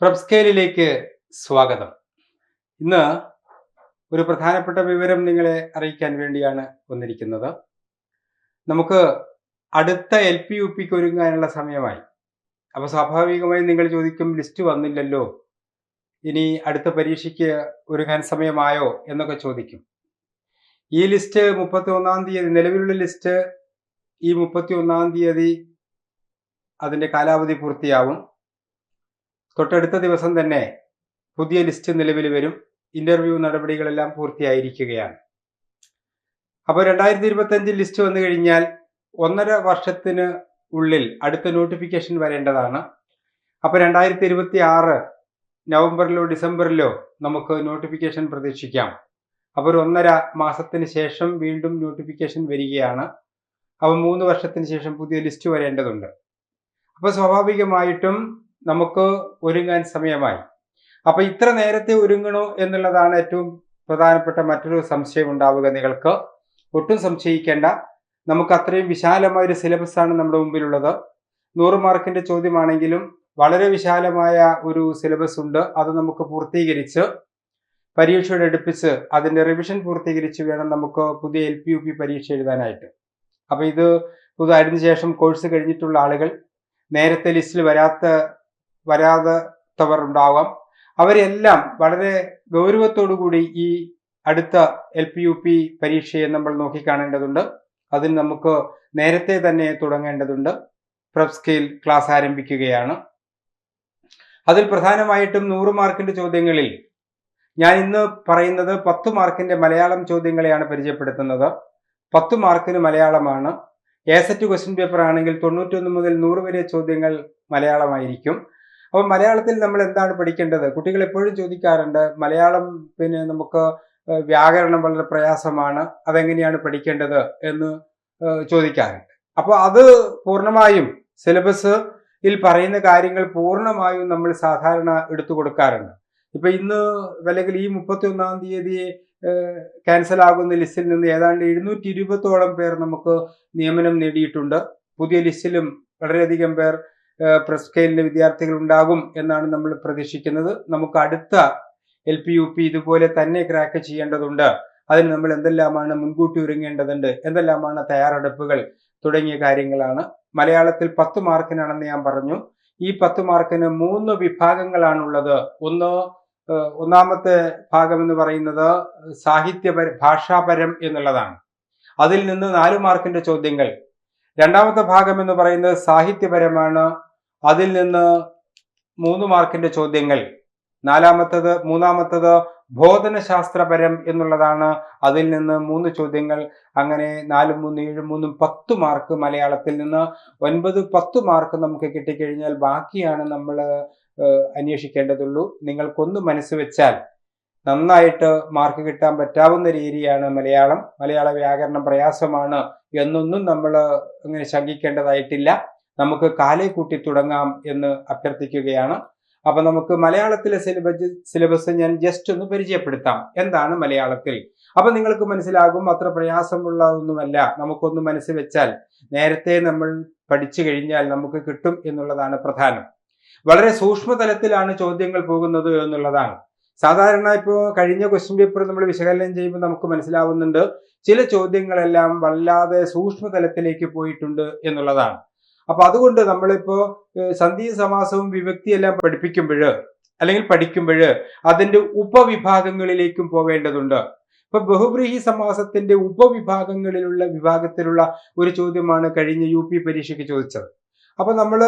പ്രബ്സ്കേലിലേക്ക് സ്വാഗതം. ഇന്ന് ഒരു പ്രധാനപ്പെട്ട വിവരം നിങ്ങളെ അറിയിക്കാൻ വേണ്ടിയാണ് വന്നിരിക്കുന്നത്. നമുക്ക് അടുത്ത LP-UPക്ക് ഒരുങ്ങാനുള്ള സമയമായി. അപ്പോൾ സ്വാഭാവികമായും നിങ്ങൾ ചോദിക്കും, ലിസ്റ്റ് വന്നില്ലല്ലോ, ഇനി അടുത്ത പരീക്ഷയ്ക്ക് ഒരുങ്ങാൻ സമയമായോ എന്നൊക്കെ ചോദിക്കും. ഈ ലിസ്റ്റ് 31-ാം തീയതി, നിലവിലുള്ള ലിസ്റ്റ് ഈ 31-ാം തീയതി അതിൻ്റെ കാലാവധി പൂർത്തിയാവും. തൊട്ടടുത്ത ദിവസം തന്നെ പുതിയ ലിസ്റ്റ് നിലവിൽ വരും. ഇന്റർവ്യൂ നടപടികളെല്ലാം പൂർത്തിയായിരിക്കുകയാണ്. അപ്പോൾ 2025 ലിസ്റ്റ് വന്നു കഴിഞ്ഞാൽ 1.5 വർഷത്തിന് ഉള്ളിൽ അടുത്ത നോട്ടിഫിക്കേഷൻ വരേണ്ടതാണ്. അപ്പോൾ 2026 നവംബറിലോ ഡിസംബറിലോ നമുക്ക് നോട്ടിഫിക്കേഷൻ പ്രതീക്ഷിക്കാം. അപ്പോൾ ഒരു 1.5 മാസത്തിന് ശേഷം വീണ്ടും നോട്ടിഫിക്കേഷൻ വരികയാണ്. അപ്പോൾ 3 വർഷത്തിന് ശേഷം പുതിയ ലിസ്റ്റ് വരേണ്ടതുണ്ട്. അപ്പോൾ സ്വാഭാവികമായിട്ടും നമുക്ക് ഒരുങ്ങാൻ സമയമായി. അപ്പോൾ ഇത്ര നേരത്തെ ഒരുങ്ങണോ എന്നുള്ളതാണ് ഏറ്റവും പ്രധാനപ്പെട്ട മറ്റൊരു സംശയം ഉണ്ടാവുക നിങ്ങൾക്ക്. ഒട്ടും സംശയിക്കേണ്ട. നമുക്ക് അത്രയും വിശാലമായ ഒരു സിലബസാണ് നമ്മുടെ മുമ്പിലുള്ളത്. 100 മാർക്കിന്റെ ചോദ്യമാണെങ്കിലും വളരെ വിശാലമായ ഒരു സിലബസ് ഉണ്ട്. അത് നമുക്ക് പൂർത്തീകരിച്ച് പരീക്ഷയുടെ അടുപ്പിച്ച് അതിൻ്റെ റിവിഷൻ പൂർത്തീകരിച്ച് വേണം നമുക്ക് പുതിയ LP-UP പരീക്ഷ എഴുതാനായിട്ട്. അപ്പോൾ ഇത് പുതുതായതിനു ശേഷം കോഴ്സ് കഴിഞ്ഞിട്ടുള്ള ആളുകൾ, നേരത്തെ ലിസ്റ്റിൽ വരാത്തവർ ഉണ്ടാവാം. അവരെല്ലാം വളരെ ഗൗരവത്തോടുകൂടി ഈ അടുത്ത LP-UP പരീക്ഷയെ നമ്മൾ നോക്കിക്കാണേണ്ടതുണ്ട്. അതിന് നമുക്ക് നേരത്തെ തന്നെ തുടങ്ങേണ്ടതുണ്ട്. പ്രബ്സ്കേൽ ക്ലാസ് ആരംഭിക്കുകയാണ്. അതിൽ പ്രധാനമായിട്ടും 100 മാർക്കിന്റെ ചോദ്യങ്ങളിൽ ഞാൻ ഇന്ന് പറയുന്നത് 10 മാർക്കിന്റെ മലയാളം ചോദ്യങ്ങളെയാണ് പരിചയപ്പെടുത്തുന്നത്. 10 മാർക്കിന് മലയാളമാണ്. ACET ക്വസ്റ്റ്യൻ പേപ്പർ ആണെങ്കിൽ 91 മുതൽ 100 വരെ ചോദ്യങ്ങൾ മലയാളമായിരിക്കും. അപ്പോൾ മലയാളത്തിൽ നമ്മൾ എന്താണ് പഠിക്കേണ്ടത്? കുട്ടികൾ എപ്പോഴും ചോദിക്കാറുണ്ട്, മലയാളം നമുക്ക് വ്യാകരണം വളരെ പ്രയാസമാണ്, അതെങ്ങനെയാണ് പഠിക്കേണ്ടത് എന്ന് ചോദിക്കാറുണ്ട്. അപ്പോൾ അത് പൂർണ്ണമായും സിലബസിൽ പറയുന്ന കാര്യങ്ങൾ പൂർണ്ണമായും നമ്മൾ സാധാരണ എടുത്തു കൊടുക്കാറുണ്ട്. ഇപ്പൊ ഇന്ന് അല്ലെങ്കിൽ ഈ 31-ാം തീയതി ക്യാൻസൽ ആകുന്ന ലിസ്റ്റിൽ നിന്ന് ഏതാണ്ട് 720ഓളം പേർ നമുക്ക് നിയമനം നേടിയിട്ടുണ്ട്. പുതിയ ലിസ്റ്റിലും വളരെയധികം പേർ പ്രബ്സ്കേലിന്റെ വിദ്യാർത്ഥികൾ ഉണ്ടാകും എന്നാണ് നമ്മൾ പ്രതീക്ഷിക്കുന്നത്. നമുക്ക് അടുത്ത LP-UP ഇതുപോലെ തന്നെ ക്രാക്ക് ചെയ്യേണ്ടതുണ്ട്. അതിന് നമ്മൾ എന്തെല്ലാമാണ് മുൻകൂട്ടി ഒരുങ്ങേണ്ടതുണ്ട്, എന്തെല്ലാമാണ് തയ്യാറെടുപ്പുകൾ തുടങ്ങിയ കാര്യങ്ങളാണ്. മലയാളത്തിൽ 10 മാർക്കിനാണെന്ന് ഞാൻ പറഞ്ഞു. ഈ 10 മാർക്കിന് 3 വിഭാഗങ്ങളാണുള്ളത്. ഒന്നാമത്തെ ഭാഗം എന്ന് പറയുന്നത് ഭാഷാപരം എന്നുള്ളതാണ്. അതിൽ നിന്ന് 4 മാർക്കിന്റെ ചോദ്യങ്ങൾ. രണ്ടാമത്തെ ഭാഗം എന്ന് പറയുന്നത് സാഹിത്യപരമാണ്. അതിൽ നിന്ന് 3 മാർക്കിന്റെ ചോദ്യങ്ങൾ. മൂന്നാമത്തത് ബോധനശാസ്ത്രപരം എന്നുള്ളതാണ്. അതിൽ നിന്ന് 3 ചോദ്യങ്ങൾ. അങ്ങനെ 4, 3, 7, 3, 10 മാർക്ക് മലയാളത്തിൽ നിന്ന്. 9, 10 മാർക്ക് നമുക്ക് കിട്ടിക്കഴിഞ്ഞാൽ ബാക്കിയാണ് നമ്മൾ അന്വേഷിക്കേണ്ടതുള്ളൂ. നിങ്ങൾക്കൊന്ന് മനസ്സ് വെച്ചാൽ നന്നായിട്ട് മാർക്ക് കിട്ടാൻ പറ്റാവുന്ന രീതിയാണ് മലയാള വ്യാകരണം പ്രയാസമാണ് എന്നൊന്നും നമ്മൾ അങ്ങനെ ശങ്കിക്കേണ്ടതായിട്ടില്ല. നമുക്ക് കാലേ കൂട്ടി തുടങ്ങാം എന്ന് അഭ്യർത്ഥിക്കുകയാണ്. അപ്പൊ നമുക്ക് മലയാളത്തിലെ സിലബസ് ഞാൻ ജസ്റ്റ് ഒന്ന് പരിചയപ്പെടുത്താം. എന്താണ് മലയാളത്തിൽ? അപ്പൊ നിങ്ങൾക്ക് മനസ്സിലാകും, അത്ര പ്രയാസമുള്ള ഒന്നുമല്ല. നമുക്കൊന്ന് മനസ്സ് വെച്ചാൽ നേരത്തെ നമ്മൾ പഠിച്ചു കഴിഞ്ഞാൽ നമുക്ക് കിട്ടും എന്നുള്ളതാണ് പ്രധാനം. വളരെ സൂക്ഷ്മതലത്തിലാണ് ചോദ്യങ്ങൾ പോകുന്നത് എന്നുള്ളതാണ്. സാധാരണ ഇപ്പോൾ കഴിഞ്ഞ ക്വസ്റ്റ്യൻ പേപ്പർ നമ്മൾ വിശകലനം ചെയ്യുമ്പോൾ നമുക്ക് മനസ്സിലാവുന്നുണ്ട്, ചില ചോദ്യങ്ങളെല്ലാം വല്ലാതെ സൂക്ഷ്മതലത്തിലേക്ക് പോയിട്ടുണ്ട് എന്നുള്ളതാണ്. അപ്പൊ അതുകൊണ്ട് നമ്മളിപ്പോ സന്ധി സമാസവും വിഭക്തിയെല്ലാം പഠിക്കുമ്പോൾ അതിന്റെ ഉപവിഭാഗങ്ങളിലേക്കും പോവേണ്ടതുണ്ട്. ഇപ്പൊ ബഹുബ്രീഹി സമാസത്തിന്റെ വിഭാഗത്തിലുള്ള ഒരു ചോദ്യമാണ് കഴിഞ്ഞ UP പരീക്ഷയ്ക്ക് ചോദിച്ചത്. അപ്പൊ നമ്മൾ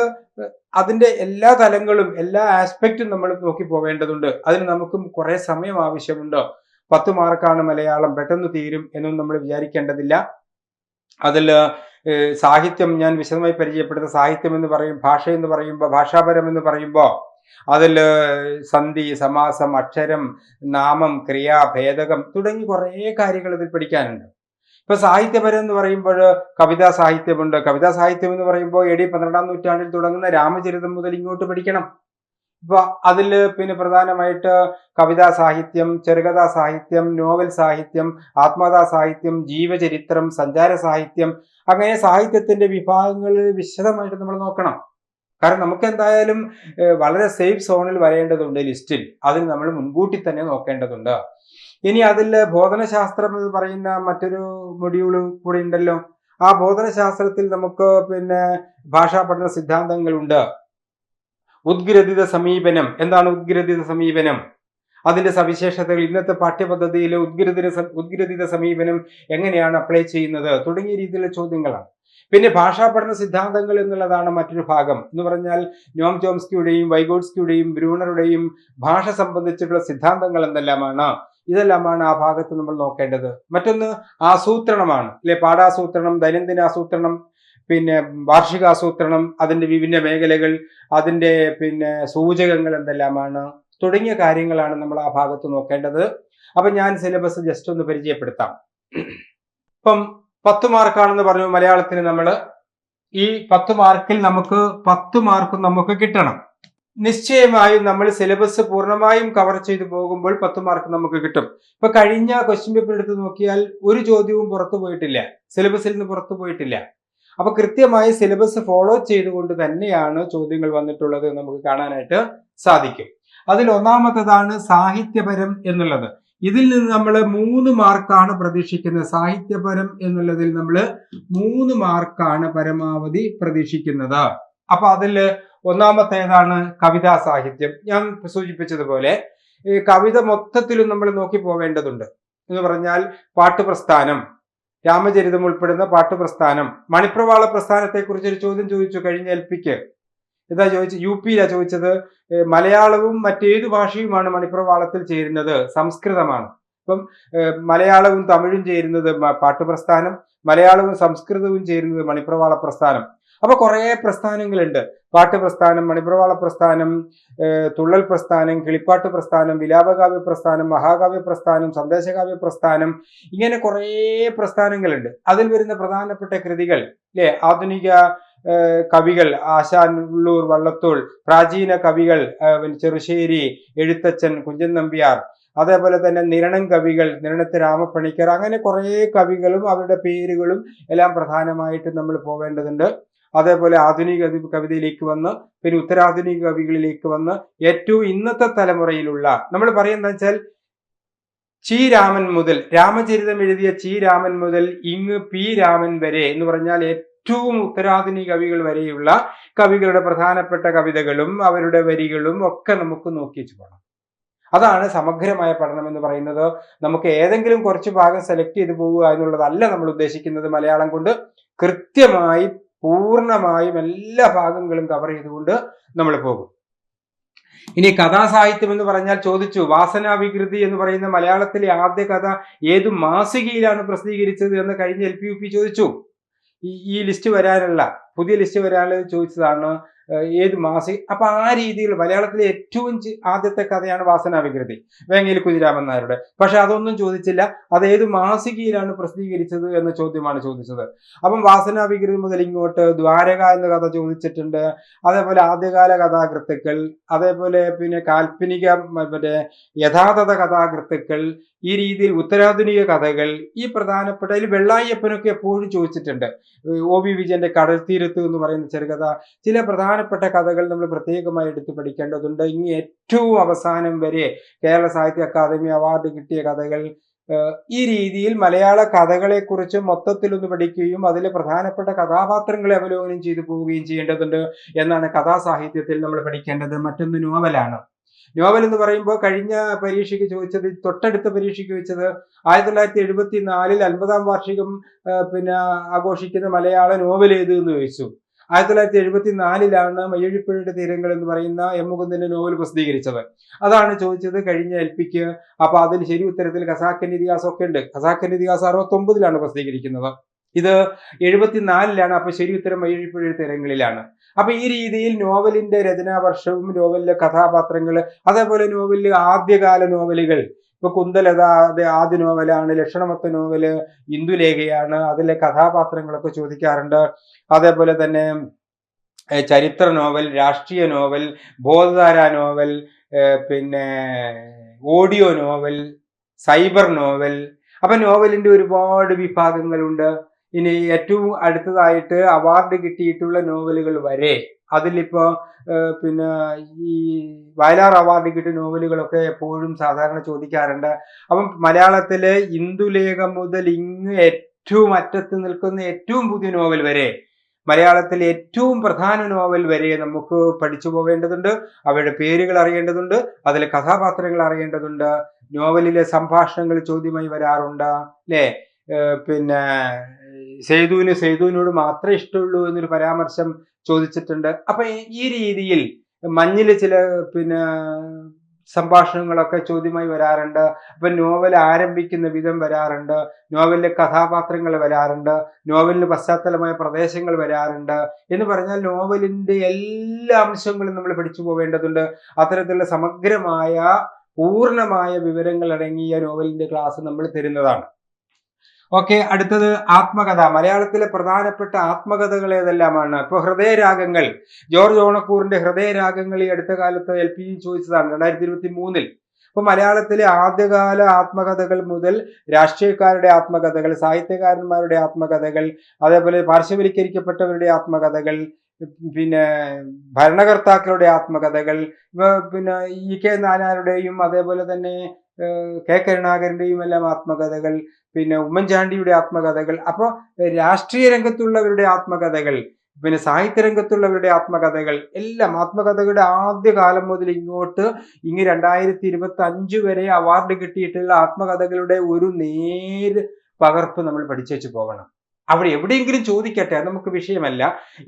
അതിന്റെ എല്ലാ തലങ്ങളും എല്ലാ ആസ്പെക്റ്റും നമ്മൾ നോക്കി പോവേണ്ടതുണ്ട്. അതിന് നമുക്ക് കുറെ സമയം ആവശ്യമുണ്ട്. 10 മാർക്കാണ് മലയാളം, പെട്ടെന്ന് തീരും എന്നൊന്നും നമ്മൾ വിചാരിക്കേണ്ടതില്ല. അതിൽ സാഹിത്യം ഞാൻ വിശദമായി പരിചയപ്പെടുത്ത സാഹിത്യം എന്ന് പറയും, ഭാഷ എന്ന് പറയുമ്പോൾ, ഭാഷാപരം എന്ന് പറയുമ്പോൾ അതിൽ സന്ധി, സമാസം, അക്ഷരം, നാമം, ക്രിയ, ഭേദകം തുടങ്ങി കുറേ കാര്യങ്ങൾ ഇതിൽ പഠിക്കാനുണ്ട്. ഇപ്പൊ സാഹിത്യപരം എന്ന് പറയുമ്പോൾ കവിതാ സാഹിത്യമുണ്ട്. കവിതാ സാഹിത്യം എന്ന് പറയുമ്പോൾ AD 12-ാം നൂറ്റാണ്ടിൽ തുടങ്ങുന്ന രാമചരിതം മുതൽ ഇങ്ങോട്ട് പഠിക്കണം. ഇപ്പൊ അതിൽ പ്രധാനമായിട്ട് കവിതാ സാഹിത്യം, ചെറുകഥാ സാഹിത്യം, നോവൽ സാഹിത്യം, ആത്മകഥാ സാഹിത്യം, ജീവചരിത്രം, സഞ്ചാര സാഹിത്യം, അങ്ങനെ സാഹിത്യത്തിന്റെ വിഭാഗങ്ങൾ വിശദമായിട്ട് നമ്മൾ നോക്കണം. കാരണം നമുക്ക് എന്തായാലും വളരെ സേഫ് സോണിൽ വരേണ്ടതുണ്ട് ലിസ്റ്റിൽ. അതിന് നമ്മൾ മുൻകൂട്ടി തന്നെ നോക്കേണ്ടതുണ്ട്. ഇനി അതിൽ ബോധനശാസ്ത്രം എന്ന് പറയുന്ന മറ്റൊരു മൊഡ്യൂൾ കൂടി ഉണ്ടല്ലോ. ആ ബോധനശാസ്ത്രത്തിൽ നമുക്ക് ഭാഷാ പഠന സിദ്ധാന്തങ്ങളുണ്ട്. ഉദ്ഗ്രഥിത സമീപനം. എന്താണ് ഉദ്ഗ്രഥിത സമീപനം? അതിന്റെ സവിശേഷതകൾ, ഇന്നത്തെ പാഠ്യപദ്ധതിയിൽ ഉദ്ഗ്രഥിത സമീപനം എങ്ങനെയാണ് അപ്ലൈ ചെയ്യുന്നത് തുടങ്ങിയ രീതിയിലുള്ള ചോദ്യങ്ങളാണ്. പിന്നെ ഭാഷാ പഠന സിദ്ധാന്തങ്ങൾ എന്നുള്ളതാണ് മറ്റൊരു ഭാഗം. എന്ന് പറഞ്ഞാൽ നോം ചോംസ്കിയുടെയും വൈഗോട്സ്കിയുടെയും ബ്രൂണറുടെയും ഭാഷ സംബന്ധിച്ചിട്ടുള്ള സിദ്ധാന്തങ്ങൾ എന്തെല്ലാമാണ്, ഇതെല്ലാമാണ് ആ ഭാഗത്ത് നമ്മൾ നോക്കേണ്ടത്. മറ്റൊന്ന് ആസൂത്രണമാണ്, അല്ലെ? പാഠാസൂത്രണം, ദൈനംദിനാസൂത്രണം, വാർഷികാസൂത്രണം, അതിന്റെ വിഭിന്ന മേഖലകൾ, അതിന്റെ സൂചകങ്ങൾ എന്തെല്ലാമാണ് തുടങ്ങിയ കാര്യങ്ങളാണ് നമ്മൾ ആ ഭാഗത്ത് നോക്കേണ്ടത്. അപ്പൊ ഞാൻ സിലബസ് ജസ്റ്റ് ഒന്ന് പരിചയപ്പെടുത്താം. ഇപ്പം 10 മാർക്കാണെന്ന് പറഞ്ഞു മലയാളത്തിന്. നമ്മൾ ഈ 10 മാർക്കിൽ നമുക്ക് 10 മാർക്ക് നമുക്ക് കിട്ടണം. നിശ്ചയമായും നമ്മൾ സിലബസ് പൂർണ്ണമായും കവർ ചെയ്തു പോകുമ്പോൾ 10 മാർക്ക് നമുക്ക് കിട്ടും. ഇപ്പൊ കഴിഞ്ഞ ക്വസ്റ്റ്യൻ പേപ്പർ എടുത്ത് നോക്കിയാൽ ഒരു ചോദ്യവും പുറത്തു പോയിട്ടില്ല, സിലബസിൽ നിന്ന് പുറത്തു പോയിട്ടില്ല. അപ്പൊ കൃത്യമായി സിലബസ് ഫോളോ ചെയ്തുകൊണ്ട് തന്നെയാണ് ചോദ്യങ്ങൾ വന്നിട്ടുള്ളത് നമുക്ക് കാണാനായിട്ട് സാധിക്കും. അതിൽ ഒന്നാമത്തേതാണ് സാഹിത്യപരം എന്നുള്ളത്. ഇതിൽ നിന്ന് നമ്മൾ 3 മാർക്കാണ് പ്രതീക്ഷിക്കുന്നത്. സാഹിത്യപരം എന്നുള്ളതിൽ നമ്മൾ 3 മാർക്കാണ് പരമാവധി പ്രതീക്ഷിക്കുന്നത്. അപ്പൊ അതിൽ ഒന്നാമത്തേതാണ് കവിതാ സാഹിത്യം. ഞാൻ സൂചിപ്പിച്ചതുപോലെ ഈ കവിത മൊത്തത്തിലും നമ്മൾ നോക്കി പോവേണ്ടതുണ്ട്. എന്ന് പറഞ്ഞാൽ പാട്ടുപ്രസ്ഥാനം, രാമചരിതം ഉൾപ്പെടുന്ന പാട്ടുപ്രസ്ഥാനം, മണിപ്രവാള പ്രസ്ഥാനത്തെ കുറിച്ച് ഒരു ചോദ്യം ചോദിച്ചു കഴിഞ്ഞ എൽപിക്ക്. ഇതാ ചോദിച്ചു, UP-യിലാ ചോദിച്ചത്. മലയാളവും മറ്റേതു ഭാഷയുമാണ് മണിപ്രവാളത്തിൽ ചേരുന്നത്? സംസ്കൃതമാണ്. ഇപ്പം മലയാളവും തമിഴും ചേരുന്നത് പാട്ടുപ്രസ്ഥാനം, മലയാളവും സംസ്കൃതവും ചേരുന്നത് മണിപ്രവാള പ്രസ്ഥാനം. അപ്പൊ കുറെ പ്രസ്ഥാനങ്ങളുണ്ട്. പാട്ടുപ്രസ്ഥാനം, മണിപ്രവാള പ്രസ്ഥാനം, തുള്ളൽ പ്രസ്ഥാനം, കിളിപ്പാട്ട് പ്രസ്ഥാനം, വിലാപകാവ്യ പ്രസ്ഥാനം, മഹാകാവ്യ പ്രസ്ഥാനം, സന്ദേശകാവ്യ പ്രസ്ഥാനം, ഇങ്ങനെ കുറെ പ്രസ്ഥാനങ്ങളുണ്ട്. അതിൽ വരുന്ന പ്രധാനപ്പെട്ട കൃതികൾ, അല്ലെ? ആധുനിക കവികൾ ആശാൻ, ഉള്ളൂർ, വള്ളത്തോൾ, പ്രാചീന കവികൾ ചെറുശ്ശേരി, എഴുത്തച്ഛൻ, കുഞ്ചൻ നമ്പ്യാർ, അതേപോലെ തന്നെ നിരണം കവികൾ, നിരണത്ത് രാമപ്പണിക്കർ, അങ്ങനെ കുറെ കവികളും അവരുടെ പേരുകളും എല്ലാം പ്രധാനമായിട്ട് നമ്മൾ പോവേണ്ടതുണ്ട്. അതേപോലെ ആധുനിക കവിതയിലേക്ക് വന്ന് ഉത്തരാധുനിക കവികളിലേക്ക് വന്ന് ഏറ്റവും ഇന്നത്തെ തലമുറയിലുള്ള നമ്മൾ പറയുന്നത് വെച്ചാൽ ചി രാമൻ മുതൽ, രാമചരിതം എഴുതിയ ചി രാമൻ മുതൽ ഇങ്ങ് പി രാമൻ വരെ എന്ന് പറഞ്ഞാൽ ഏറ്റവും ഉത്തരാധുനിക കവികൾ വരെയുള്ള കവികളുടെ പ്രധാനപ്പെട്ട കവിതകളും അവരുടെ വരികളും ഒക്കെ നമുക്ക് നോക്കിച്ചു പോകണം. അതാണ് സമഗ്രമായ പഠനം എന്ന് പറയുന്നത്. നമുക്ക് ഏതെങ്കിലും കുറച്ച് ഭാഗം സെലക്ട് ചെയ്ത് പോവുക എന്നുള്ളതല്ല നമ്മൾ ഉദ്ദേശിക്കുന്നത്. മലയാളം കൊണ്ട് കൃത്യമായി പൂർണ്ണമായും എല്ലാ ഭാഗങ്ങളും കവർ ചെയ്തുകൊണ്ട് നമ്മൾ പോകും. ഇനി കഥാസാഹിത്യം എന്ന് പറഞ്ഞാൽ ചോദിച്ചു, വാസനാവികൃതി എന്ന് പറയുന്ന മലയാളത്തിലെ ആദ്യ കഥ ഏതു മാസികയിലാണ് പ്രസിദ്ധീകരിച്ചത് എന്ന് കഴിഞ്ഞ LP-UP ചോദിച്ചു. ഈ ലിസ്റ്റ് വരാനുള്ള, പുതിയ ലിസ്റ്റ് വരാനുള്ളത് ചോദിച്ചതാണ് ഏത് മാസിക. അപ്പൊ ആ രീതിയിൽ മലയാളത്തിലെ ഏറ്റവും ആദ്യത്തെ കഥയാണ് വാസനാവികൃതി, വേങ്ങയിൽ കുഞ്ഞിരാമൻ നായരുടെ. പക്ഷെ അതൊന്നും ചോദിച്ചില്ല. അത് ഏത് മാസികയിലാണ് പ്രസിദ്ധീകരിച്ചത് എന്ന ചോദ്യമാണ് ചോദിച്ചത്. അപ്പം വാസനാവികൃതി മുതൽ ഇങ്ങോട്ട് ദ്വാരക എന്ന കഥ ചോദിച്ചിട്ടുണ്ട്. അതേപോലെ ആദ്യകാല കഥാകൃത്തുക്കൾ, അതേപോലെ കാൽപ്പനിക യഥാതഥ കഥാകൃത്തുക്കൾ, ഈ രീതിയിൽ ഉത്തരാധുനിക കഥകൾ, ഈ പ്രധാനപ്പെട്ട വെള്ളായപ്പനൊക്കെ എപ്പോഴും ചോദിച്ചിട്ടുണ്ട്. OV വിജയന്റെ കടൽ തീരത്ത് എന്ന് പറയുന്ന ചെറുകഥ, ചില പ്രധാനപ്പെട്ട കഥകൾ നമ്മൾ പ്രത്യേകമായി എടുത്ത് പഠിക്കേണ്ടതുണ്ട്. ഇനി ഏറ്റവും അവസാനം വരെ കേരള സാഹിത്യ അക്കാദമി അവാർഡ് കിട്ടിയ കഥകൾ, ഈ രീതിയിൽ മലയാള കഥകളെ കുറിച്ച് മൊത്തത്തിലൊന്ന് പഠിക്കുകയും അതിലെ പ്രധാനപ്പെട്ട കഥാപാത്രങ്ങളെ അവലോകനം ചെയ്തു പോവുകയും ചെയ്യേണ്ടതുണ്ട് എന്നാണ് കഥാസാഹിത്യത്തിൽ നമ്മൾ പഠിക്കേണ്ടത്. മറ്റൊന്ന് നോവലാണ്. നോവൽ എന്ന് പറയുമ്പോൾ കഴിഞ്ഞ പരീക്ഷയ്ക്ക് ചോദിച്ചത്, തൊട്ടടുത്ത പരീക്ഷയ്ക്ക് ചോദിച്ചത് 1974 50-ാം വാർഷികം ആഘോഷിക്കുന്ന മലയാള നോവൽ ഏത് എന്ന് ചോദിച്ചു. 1974 മയ്യഴിപ്പുഴയുടെ തീരങ്ങൾ എന്ന് പറയുന്ന M. മുകുന്ദന്റെ നോവൽ പ്രസിദ്ധീകരിച്ചത്. അതാണ് ചോദിച്ചത് കഴിഞ്ഞ LP-ക്ക്. അപ്പൊ അതിൽ ശരി ഉത്തരത്തിൽ ഖസാക്കിന്റെ ഇതിഹാസം ഒക്കെ ഉണ്ട്. ഖസാക്കിന്റെ ഇതിഹാസം 69-ലാണ് പ്രസിദ്ധീകരിക്കുന്നത്. ഇത് 74-ലാണ്. അപ്പൊ ശരി ഉത്തരം മയ്യഴിപ്പുഴയുടെ തീരങ്ങളിലാണ്. അപ്പൊ ഈ രീതിയിൽ നോവലിന്റെ രചനാവർഷവും നോവലിലെ കഥാപാത്രങ്ങൾ, അതേപോലെ നോവലിലെ ആദ്യകാല നോവലുകൾ, ഇപ്പൊ കുന്തലത ആദ്യ നോവലാണ്, ലക്ഷണമൊത്ത നോവല് ഇന്ദുലേഖയാണ്, അതിലെ കഥാപാത്രങ്ങളൊക്കെ ചോദിക്കാറുണ്ട്. അതേപോലെ തന്നെ ചരിത്ര നോവൽ, രാഷ്ട്രീയ നോവൽ, ബോധധാര novel, audio novel, cyber novel. അപ്പൊ നോവലിന്റെ ഒരുപാട് വിഭാഗങ്ങളുണ്ട്. ഇനി ഏറ്റവും അടുത്തതായിട്ട് അവാർഡ് കിട്ടിയിട്ടുള്ള നോവലുകൾ വരെ, അതിലിപ്പോ പിന്നെ ഈ വയലാർ അവാർഡ് കിട്ടിയ നോവലുകളൊക്കെ എപ്പോഴും സാധാരണ ചോദിക്കാറുണ്ട്. അപ്പം മലയാളത്തിലെ ഇന്ദുലേഖം മുതൽ ഇങ്ങ് ഏറ്റവും അറ്റത്ത് നിൽക്കുന്ന ഏറ്റവും പുതിയ നോവൽ വരെ, മലയാളത്തിലെ ഏറ്റവും പ്രധാന നോവൽ വരെ നമുക്ക് പഠിച്ചു പോവേണ്ടതുണ്ട്. അവയുടെ പേരുകൾ അറിയേണ്ടതുണ്ട്, അതിലെ കഥാപാത്രങ്ങൾ അറിയേണ്ടതുണ്ട്, നോവലിലെ സംഭാഷണങ്ങൾ ചോദ്യമായി വരാറുണ്ട്, അല്ലേ? പിന്നെ സെയ്തുവിനോട് മാത്രമേ ഇഷ്ടമുള്ളൂ എന്നൊരു പരാമർശം ചോദിച്ചിട്ടുണ്ട്. അപ്പൊ ഈ രീതിയിൽ മഞ്ഞില് ചില പിന്നെ സംഭാഷണങ്ങളൊക്കെ ചോദ്യമായി വരാറുണ്ട്. അപ്പൊ നോവൽ ആരംഭിക്കുന്ന വിധം വരാറുണ്ട്, നോവലിലെ കഥാപാത്രങ്ങൾ വരാറുണ്ട്, നോവലിന് പശ്ചാത്തലമായ പ്രദേശങ്ങൾ വരാറുണ്ട്. എന്ന് പറഞ്ഞാൽ നോവലിന്റെ എല്ലാ അംശങ്ങളും നമ്മൾ പഠിച്ചു പോവേണ്ടതുണ്ട്. അത്തരത്തിലുള്ള സമഗ്രമായ പൂർണ്ണമായ വിവരങ്ങൾ അടങ്ങിയ നോവലിന്റെ ക്ലാസ് നമ്മൾ തരുന്നതാണ്. ഓക്കെ, അടുത്തത് ആത്മകഥ. മലയാളത്തിലെ പ്രധാനപ്പെട്ട ആത്മകഥകൾ ഏതെല്ലാമാണ്? ഇപ്പോൾ ഹൃദയരാഗങ്ങൾ, ജോർജ് ഓണക്കൂറിന്റെ ഹൃദയരാഗങ്ങൾ ഈ അടുത്ത കാലത്ത് LP ചോദിച്ചതാണ് 2023. അപ്പൊ മലയാളത്തിലെ ആദ്യകാല ആത്മകഥകൾ മുതൽ രാഷ്ട്രീയക്കാരുടെ ആത്മകഥകൾ, സാഹിത്യകാരന്മാരുടെ ആത്മകഥകൾ, അതേപോലെ പാർശ്വവൽക്കരിക്കപ്പെട്ടവരുടെ ആത്മകഥകൾ, പിന്നെ ഭരണകർത്താക്കളുടെ ആത്മകഥകൾ, പിന്നെ EK നായനാരുടെയും അതേപോലെ തന്നെ K കരുണാകരന്റെയും എല്ലാം ആത്മകഥകൾ, പിന്നെ ഉമ്മൻചാണ്ടിയുടെ ആത്മകഥകൾ, അപ്പോൾ രാഷ്ട്രീയ രംഗത്തുള്ളവരുടെ ആത്മകഥകൾ, പിന്നെ സാഹിത്യ രംഗത്തുള്ളവരുടെ ആത്മകഥകൾ എല്ലാം, ആത്മകഥകളുടെ ആദ്യകാലം മുതൽ ഇങ്ങോട്ട് 2025 വരെ അവാർഡ് കിട്ടിയിട്ടുള്ള ആത്മകഥകളുടെ ഒരു നേര് പകർപ്പ് നമ്മൾ പഠിച്ചു വെച്ച് പോകണം. അവിടെ എവിടെയെങ്കിലും ചോദിക്കട്ടെ, അത് നമുക്ക് വിഷയമല്ല.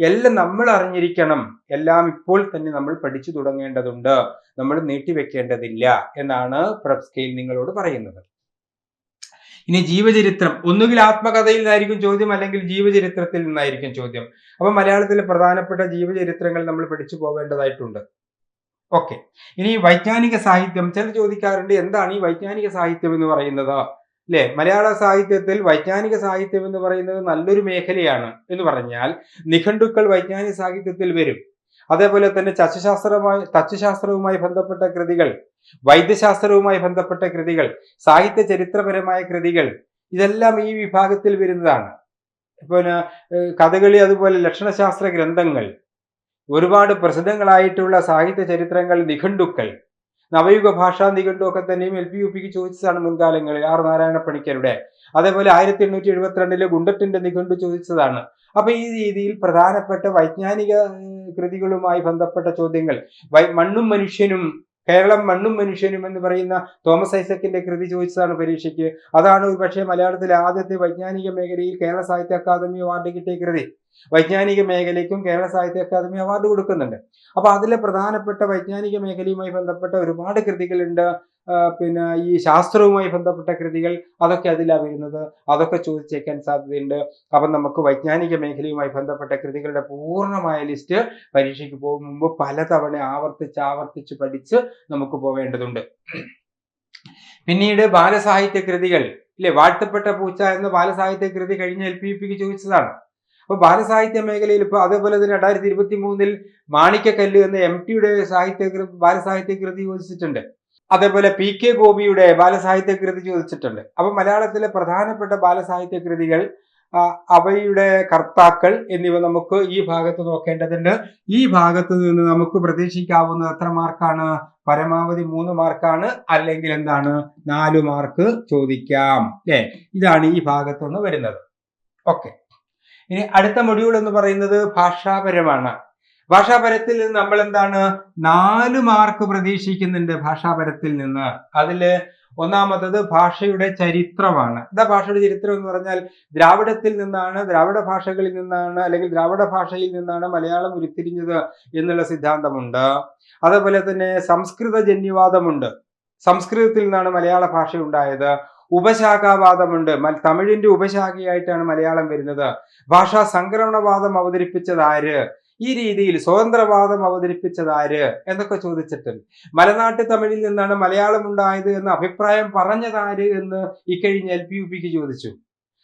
എല്ലാം നമ്മൾ അറിഞ്ഞിരിക്കണം, എല്ലാം ഇപ്പോൾ തന്നെ നമ്മൾ പഠിച്ചു തുടങ്ങേണ്ടതുണ്ട്, നമ്മൾ നീട്ടിവെക്കേണ്ടതില്ല എന്നാണ് പ്രപ്പ് സ്കെയിൽ നിങ്ങളോട് പറയുന്നത്. ഇനി ജീവചരിത്രം, ഒന്നുകിൽ ആത്മകഥയിൽ നിന്നായിരിക്കും ചോദ്യം, അല്ലെങ്കിൽ ജീവചരിത്രത്തിൽ നിന്നായിരിക്കും ചോദ്യം. അപ്പൊ മലയാളത്തിലെ പ്രധാനപ്പെട്ട ജീവചരിത്രങ്ങൾ നമ്മൾ പഠിച്ചു പോവേണ്ടതായിട്ടുണ്ട്. ഓക്കെ, ഇനി വൈജ്ഞാനിക സാഹിത്യം. ചിലർ ചോദിക്കാറുണ്ട്, എന്താണ് ഈ വൈജ്ഞാനിക സാഹിത്യം എന്ന് പറയുന്നത്, അല്ലെ? മലയാള സാഹിത്യത്തിൽ വൈജ്ഞാനിക സാഹിത്യം എന്ന് പറയുന്നത് നല്ലൊരു മേഖലയാണ്. എന്ന് പറഞ്ഞാൽ നിഘണ്ടുക്കൾ വൈജ്ഞാനിക സാഹിത്യത്തിൽ വരും. അതേപോലെ തന്നെ തച്ചുശാസ്ത്രവുമായി ബന്ധപ്പെട്ട കൃതികൾ, വൈദ്യശാസ്ത്രവുമായി ബന്ധപ്പെട്ട കൃതികൾ, സാഹിത്യ ചരിത്രപരമായ കൃതികൾ, ഇതെല്ലാം ഈ വിഭാഗത്തിൽ വരുന്നതാണ്. പിന്നെ കഥകളി, അതുപോലെ ലക്ഷണശാസ്ത്ര ഗ്രന്ഥങ്ങൾ, ഒരുപാട് പ്രസിദ്ധങ്ങളായിട്ടുള്ള സാഹിത്യ ചരിത്രങ്ങൾ, നിഘണ്ടുക്കൾ, നവയുഗ ഭാഷാ നിഘണ്ടു ഒക്കെ തന്നെയും LP UPക്ക് ചോദിച്ചതാണ് മുൻകാലങ്ങളിൽ, R നാരായണ പണിക്കരുടെ. അതേപോലെ 1872 ഗുണ്ടട്ടിന്റെ നിഘണ്ടു ചോദിച്ചതാണ്. അപ്പൊ ഈ രീതിയിൽ പ്രധാനപ്പെട്ട വൈജ്ഞാനിക കൃതികളുമായി ബന്ധപ്പെട്ട ചോദ്യങ്ങൾ, മണ്ണും മനുഷ്യനും, കേരളം മണ്ണും മനുഷ്യനും എന്ന് പറയുന്ന തോമസ് ഐസക്കിന്റെ കൃതി ചോദിച്ചതാണ് പരീക്ഷയ്ക്ക്. അതാണ് ഒരു പക്ഷേ മലയാളത്തിലെ ആദ്യത്തെ വൈജ്ഞാനിക മേഖലയിൽ കേരള സാഹിത്യ അക്കാദമി അവാർഡ് കിട്ടിയ കൃതി. വൈജ്ഞാനിക മേഖലയ്ക്കും കേരള സാഹിത്യ അക്കാദമി അവാർഡ് കൊടുക്കുന്നുണ്ട്. അപ്പൊ അതിലെ പ്രധാനപ്പെട്ട വൈജ്ഞാനിക മേഖലയുമായി ബന്ധപ്പെട്ട ഒരുപാട് കൃതികളുണ്ട്. പിന്നെ ഈ ശാസ്ത്രവുമായി ബന്ധപ്പെട്ട കൃതികൾ, അതൊക്കെ അതിലാണ് വരുന്നത്. അതൊക്കെ ചോദിച്ചേക്കാൻ സാധ്യതയുണ്ട്. അപ്പം നമുക്ക് വൈജ്ഞാനിക മേഖലയുമായി ബന്ധപ്പെട്ട കൃതികളുടെ പൂർണ്ണമായ ലിസ്റ്റ് പരീക്ഷയ്ക്ക് പോകും മുമ്പ് പലതവണ ആവർത്തിച്ച് പഠിച്ച് നമുക്ക് പോവേണ്ടതുണ്ട്. പിന്നീട് ബാലസാഹിത്യ കൃതികൾ, ഇല്ലേ? വാഴ്ത്തപ്പെട്ട പൂച്ച എന്ന ബാലസാഹിത്യ കൃതി കഴിഞ്ഞ LP UPക്ക് ചോദിച്ചതാണ്. അപ്പൊ ബാലസാഹിത്യ മേഖലയിൽ ഇപ്പൊ അതേപോലെ തന്നെ 2023 മാണിക്കക്കല്ല് എന്ന MTയുടെ ബാലസാഹിത്യ കൃതി ചോദിച്ചിട്ടുണ്ട്. അതേപോലെ PK ഗോപിയുടെ ബാലസാഹിത്യ കൃതി ചോദിച്ചിട്ടുണ്ട്. അപ്പൊ മലയാളത്തിലെ പ്രധാനപ്പെട്ട ബാലസാഹിത്യ കൃതികൾ, അവയുടെ കർത്താക്കൾ എന്നിവ നമുക്ക് ഈ ഭാഗത്ത് നോക്കേണ്ടതുണ്ട്. ഈ ഭാഗത്ത് നിന്ന് നമുക്ക് പ്രതീക്ഷിക്കാവുന്ന എത്ര മാർക്കാണ്? പരമാവധി 3 മാർക്കാണ്, അല്ലെങ്കിൽ എന്താണ് 4 മാർക്ക് ചോദിക്കാം, അല്ലേ? ഇതാണ് ഈ ഭാഗത്തുനിന്ന് വരുന്നത്. ഓക്കെ, ഇനി അടുത്ത മൊഡ്യൂൾ എന്ന് പറയുന്നത് ഭാഷാപരമാണ്. ഭാഷാപരത്തിൽ നിന്ന് നമ്മൾ എന്താണ് 4 മാർക്ക് പ്രതീക്ഷിക്കുന്നുണ്ട് ഭാഷാപരത്തിൽ നിന്ന്. അതില് ഒന്നാമത്തത് ഭാഷയുടെ ചരിത്രമാണ്. എന്താ ഭാഷയുടെ ചരിത്രം എന്ന് പറഞ്ഞാൽ, ദ്രാവിഡ ഭാഷകളിൽ നിന്നാണ്, അല്ലെങ്കിൽ ദ്രാവിഡ ഭാഷയിൽ നിന്നാണ് മലയാളം ഉരുത്തിരിഞ്ഞത് എന്നുള്ള സിദ്ധാന്തമുണ്ട്. അതേപോലെ തന്നെ സംസ്കൃത ജന്യവാദമുണ്ട്, സംസ്കൃതത്തിൽ നിന്നാണ് മലയാള ഭാഷ ഉണ്ടായത്. ഉപശാഖാവാദമുണ്ട്, തമിഴിന്റെ ഉപശാഖയായിട്ടാണ് മലയാളം വരുന്നത്. ഭാഷാ സംക്രമണവാദം അവതരിപ്പിച്ചത് ആര്? ഈ രീതിയിൽ സ്വതന്ത്രവാദം അവതരിപ്പിച്ചത് ആര് എന്നൊക്കെ ചോദിച്ചിട്ടുണ്ട്. മലനാട്ട് തമിഴിൽ നിന്നാണ് മലയാളം ഉണ്ടായത് എന്ന അഭിപ്രായം പറഞ്ഞതാര് എന്ന് ഇക്കഴിഞ്ഞ LP UPക്ക് ചോദിച്ചു.